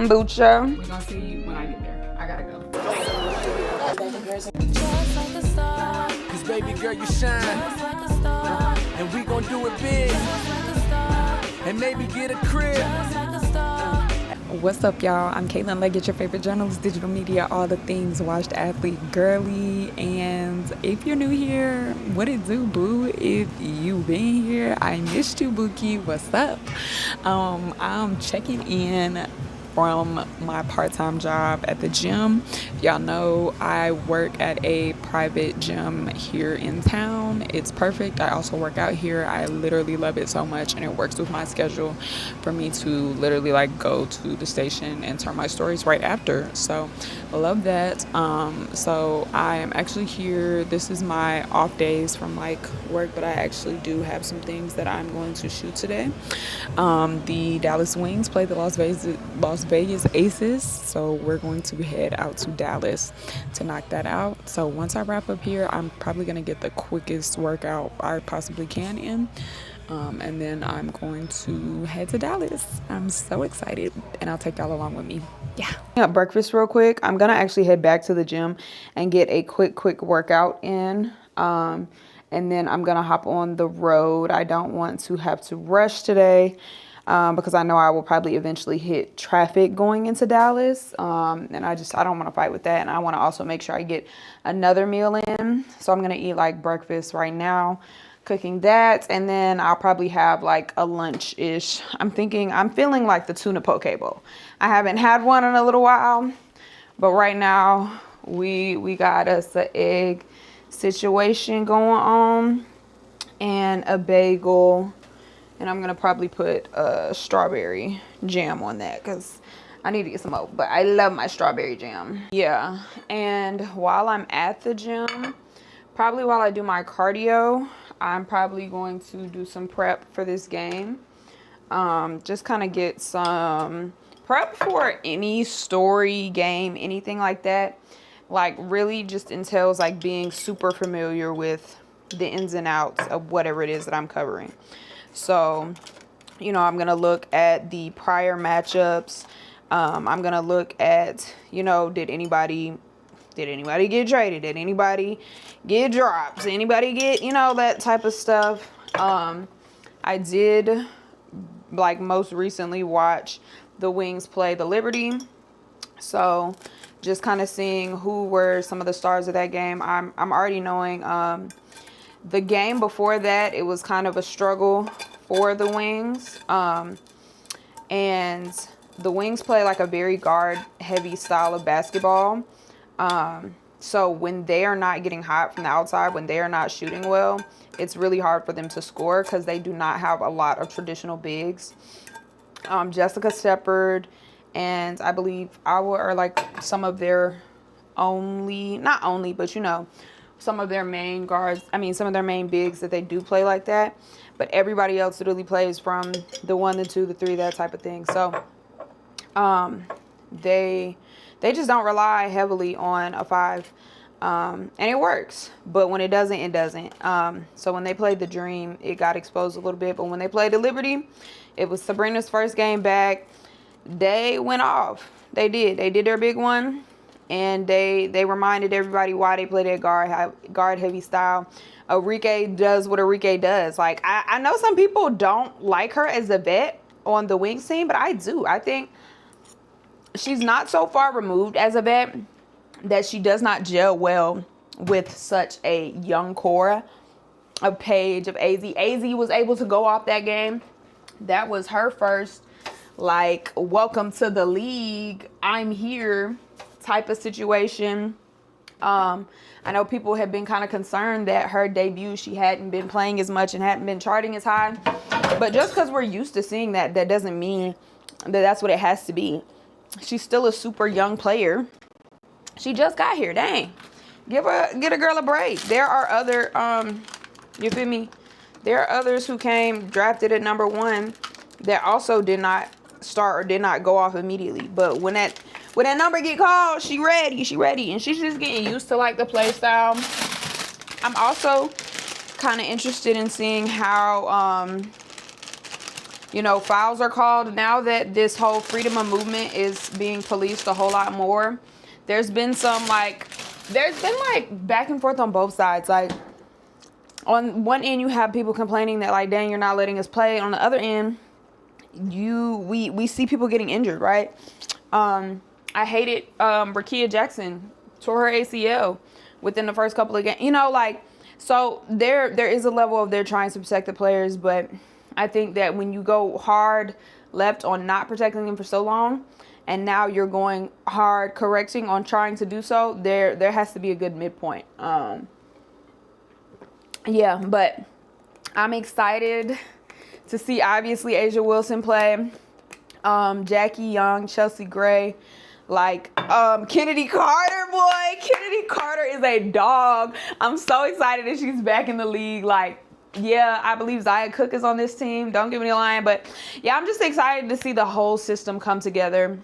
kombucha. We're gonna see when I get there. I gotta go. Cause baby girl, you shine. And we gon' do it big. And maybe get a crib. What's up, y'all? I'm Caitlin Leggett, your favorite journalist, digital media, all the things, washed athlete, girly. And if you're new here, what it do, boo? If you been here, I missed you, Bookie. What's up? I'm checking in from my part-time job at the gym. Y'all know I work at a private gym here in town. It's perfect. I also work out here. I literally love it so much, and it works with my schedule for me to literally like go to the station and turn my stories right after. So I love that. So I am actually here. This is my off days from like work, but I actually do have some things that I'm going to shoot today. The Dallas Wings play the Las Vegas Aces, so we're going to head out to Dallas to knock that out. So once I wrap up here, I'm probably going to get the quickest workout I possibly can in, and then I'm going to head to Dallas. I'm so excited, and I'll take y'all along with me. Yeah, breakfast real quick. I'm gonna actually head back to the gym and get a quick workout in, and then I'm gonna hop on the road. I don't want to have to rush today, because I know I will probably eventually hit traffic going into Dallas, and I don't want to fight with that, and I want to also make sure I get another meal in. So I'm gonna eat like breakfast right now, cooking that, and then I'll probably have like a lunch-ish. I'm feeling like the tuna poke bowl. I haven't had one in a little while, but right now we got us an egg situation going on and a bagel, and I'm gonna probably put a strawberry jam on that because I need to get some more, but I love my strawberry jam. Yeah, and while I'm at the gym, probably while I do my cardio, I'm probably going to do some prep for this game. Just kind of get some prep for any story, game, anything like that. Like really just entails like being super familiar with the ins and outs of whatever it is that I'm covering. So, you know, I'm going to look at the prior matchups. I'm going to look at, you know, did anybody get traded? Did anybody get drops? Anybody get, you know, that type of stuff. I did, like, most recently watch the Wings play the Liberty. So just kind of seeing who were some of the stars of that game. I'm already knowing the game before that, it was kind of a struggle for the Wings. And the Wings play like a very guard-heavy style of basketball. So when they are not getting hot from the outside, when they are not shooting well, it's really hard for them to score because they do not have a lot of traditional bigs. Jessica Shepard and I believe Awa are like some of their not only, but you know, some of their main guards. I mean, some of their main bigs that they do play like that. But everybody else literally plays from the 1, the 2, the 3, that type of thing. So they just don't rely heavily on a 5. And it works, but when it doesn't, it doesn't. So when they played the Dream, it got exposed a little bit. But when they played the Liberty, it was Sabrina's first game back. They went off. They did their big one, and they reminded everybody why they play that guard heavy style. Arike does what Arike does. Like I know some people don't like her as a vet on the Wings team, but I do. I think she's not so far removed as a vet that she does not gel well with such a young core of Paige, of AZ. AZ was able to go off that game. That was her first, like, welcome to the league, I'm here type of situation. I know people have been kind of concerned that her debut, she hadn't been playing as much and hadn't been charting as high. But just because we're used to seeing that, that doesn't mean that that's what it has to be. She's still a super young player. She just got here. Dang. Get a girl a break. There are other, you feel me? There are others who came drafted at number 1 that also did not start or did not go off immediately. But when that number get called, she ready. And she's just getting used to like the play style. I'm also kind of interested in seeing how fouls are called. Now that this whole freedom of movement is being policed a whole lot more, there's been back and forth on both sides. Like, on one end, you have people complaining that, like, dang, you're not letting us play. On the other end, we see people getting injured, right? I hated Rakia Jackson tore her ACL within the first couple of games. So there is a level of they're trying to protect the players, but I think that when you go hard left on not protecting them for so long, and now you're going hard correcting on trying to do so, there has to be a good midpoint. But I'm excited to see, obviously, Asia Wilson play, Jackie Young, Chelsea Gray, Kennedy Carter, boy. Kennedy Carter is a dog. I'm so excited that she's back in the league. I believe Zia Cook is on this team. Don't give me a line. But, yeah, I'm just excited to see the whole system come together.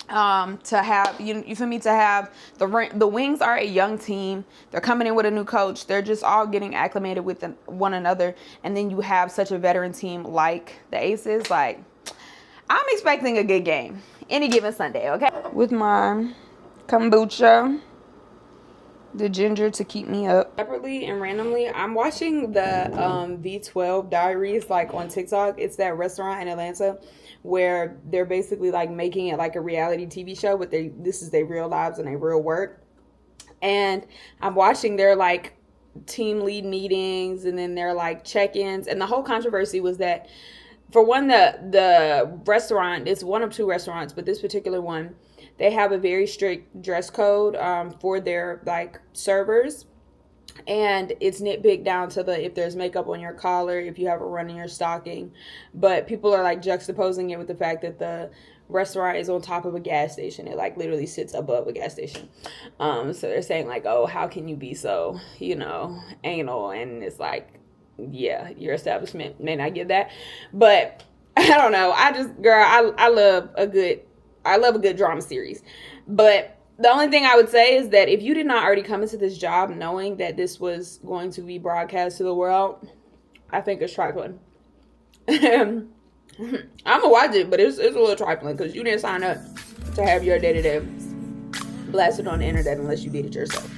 To have, you feel me, to have the Wings are a young team. They're coming in with a new coach. They're just all getting acclimated with one another. And then you have such a veteran team like the Aces. I'm expecting a good game any given Sunday, okay? With my kombucha, the ginger to keep me up. Separately and randomly, I'm watching the V12 Diaries on TikTok. It's that restaurant in Atlanta where they're basically making it like a reality TV show, but this is their real lives and their real work. And I'm watching their team lead meetings and then their check-ins, and the whole controversy was that, for one, the restaurant, it's one of two restaurants, but this particular one, they have a very strict dress code for their servers, and it's nitpicked down to if there's makeup on your collar, if you have a run in your stocking. But people are juxtaposing it with the fact that the restaurant is on top of a gas station. It literally sits above a gas station. So they're saying oh, how can you be so anal? And it's yeah, your establishment may not get that, but I don't know. I love a good drama series. But the only thing I would say is that if you did not already come into this job knowing that this was going to be broadcast to the world, I think it's trifling. I'm gonna watch it, but it's a little trifling because you didn't sign up to have your day-to-day blasted on the internet unless you did it yourself.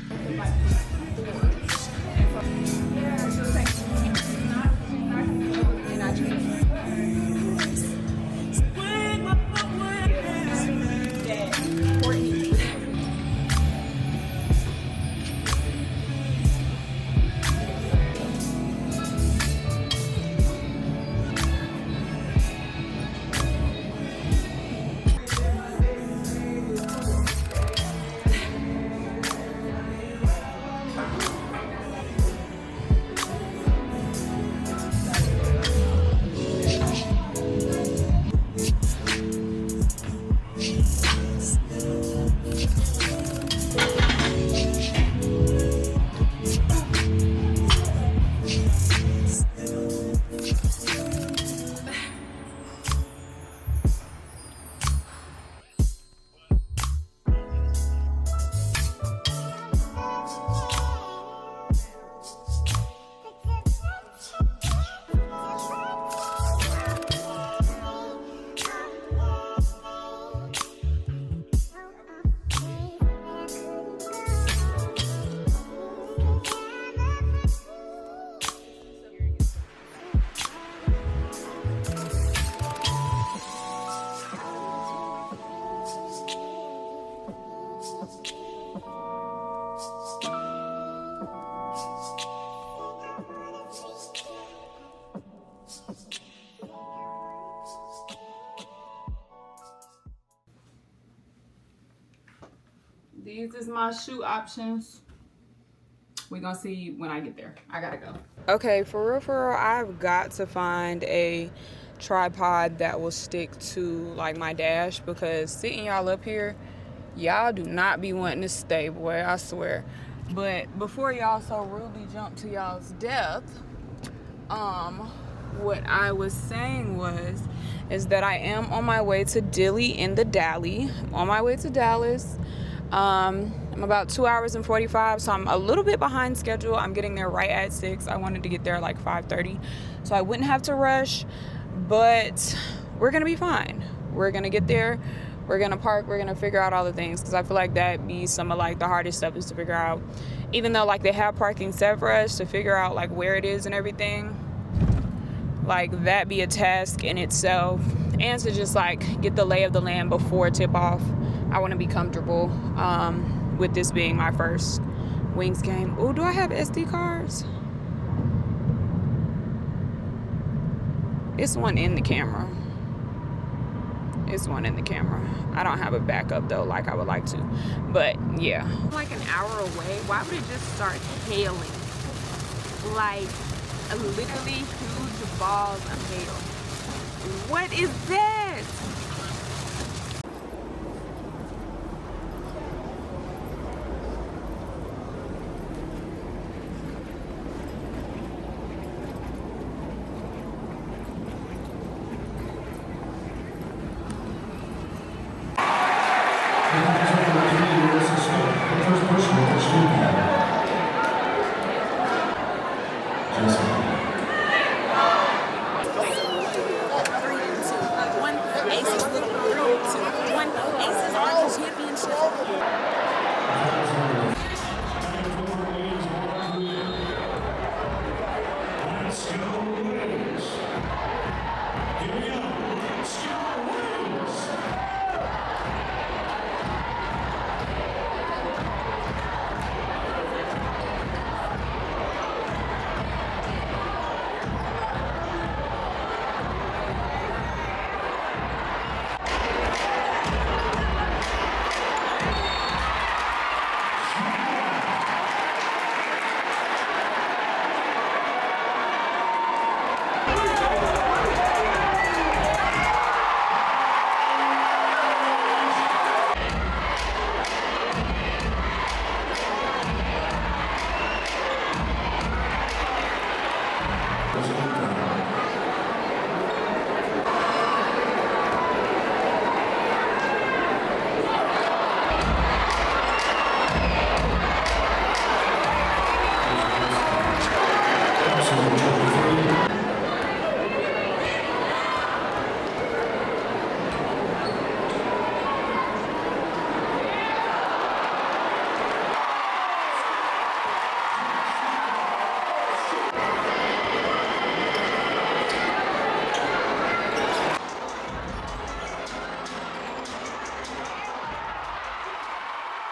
These is my shoe options. We're gonna see when I get there. I gotta go. Okay, for real, I've got to find a tripod that will stick to my dash, because sitting y'all up here, y'all do not be wanting to stay, boy, I swear. But before y'all so rudely jump to y'all's death, what I was saying is that I am on my way to Dilly in the Dally. I'm on my way to Dallas. I'm about 2 hours and 45, so I'm a little bit behind schedule. I'm getting there right at 6. I wanted to get there 5:30, so I wouldn't have to rush. but we're gonna be fine. We're gonna get there. We're gonna park. We're gonna figure out all the things, because I feel like that be some of like the hardest stuff is to figure out. Even though like they have parking set for us, to figure out like where it is and everything, like that be a task in itself. And to just like get the lay of the land before tip off. I want to be comfortable with this being my first Wings game. Oh, do I have SD cards? It's one in the camera. It's one in the camera. I don't have a backup though, like I would like to. But yeah. Like an hour away, why would it just start hailing? Like a literally huge balls of hail. What is that?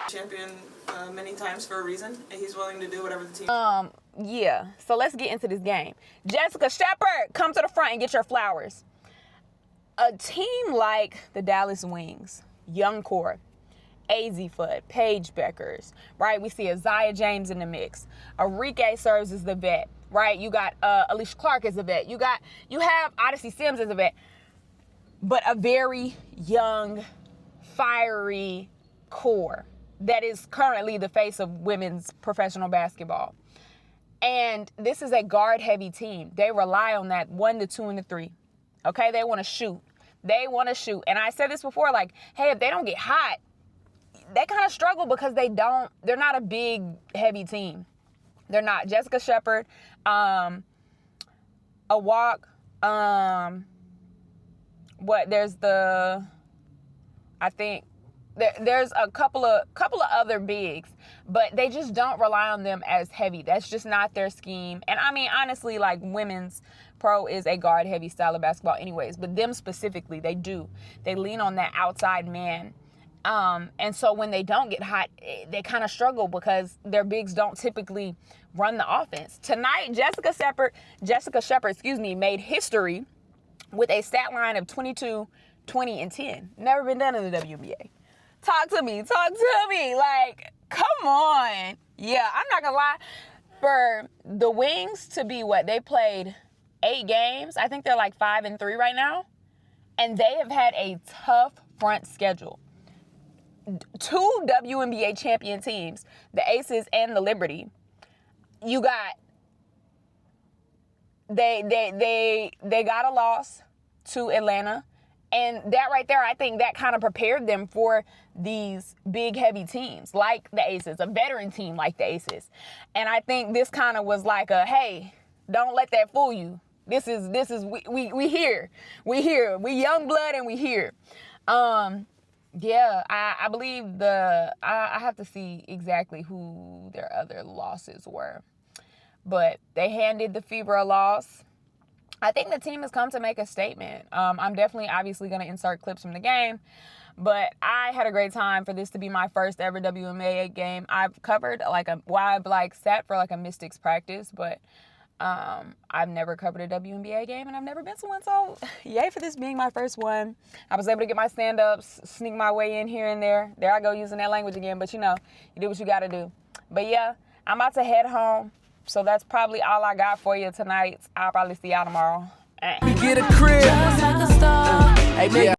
Champion many times for a reason, and he's willing to do whatever the team. Yeah. So let's get into this game. Jessica Shepard, come to the front and get your flowers. A team like the Dallas Wings, young core, AZ-Foot, Paige Beckers, right? We see Isaiah James in the mix. Arike serves as the vet, right? You got Alicia Clark as a vet. You have Odyssey Sims as a vet. But a very young, fiery core that is currently the face of women's professional basketball. And this is a guard-heavy team. They rely on that 1 to 2 and to 3. Okay, they want to shoot. They want to shoot. And I said this before, like, hey, if they don't get hot, they kind of struggle because they're not a big, heavy team. They're not. Jessica Shepard, a walk, there's a couple of other bigs, but they just don't rely on them as heavy. That's just not their scheme. And I mean, honestly, like women's pro is a guard heavy style of basketball anyways, but them specifically, they lean on that outside man. And so when they don't get hot, they kind of struggle because their bigs don't typically run the offense. Tonight, Jessica Shepard, made history with a stat line of 22, 20, and 10. Never been done in the WNBA. Talk to me. Like, come on. Yeah, I'm not gonna lie. For the Wings to be they played 8 games. I think they're like 5-3 right now. And they have had a tough front schedule. 2 WNBA champion teams, the Aces and the Liberty. You got, they got a loss to Atlanta. And that right there, I think that kind of prepared them for these big, heavy teams like the Aces, a veteran team like the Aces. And I think this kind of was like hey, don't let that fool you. This is we here. We here. We young blood and we here. Yeah, I believe I have to see exactly who their other losses were. But they handed the Fever a loss. I think the team has come to make a statement. I'm definitely obviously going to insert clips from the game. But I had a great time for this to be my first ever WNBA game. I've covered I've sat for a Mystics practice, but I've never covered a WNBA game and I've never been to one. So yay for this being my first one. I was able to get my stand-ups, sneak my way in here and there. There I go using that language again, but you do what you got to do. But yeah, I'm about to head home. So that's probably all I got for you tonight. I'll probably see y'all tomorrow. We get a crib. Hey,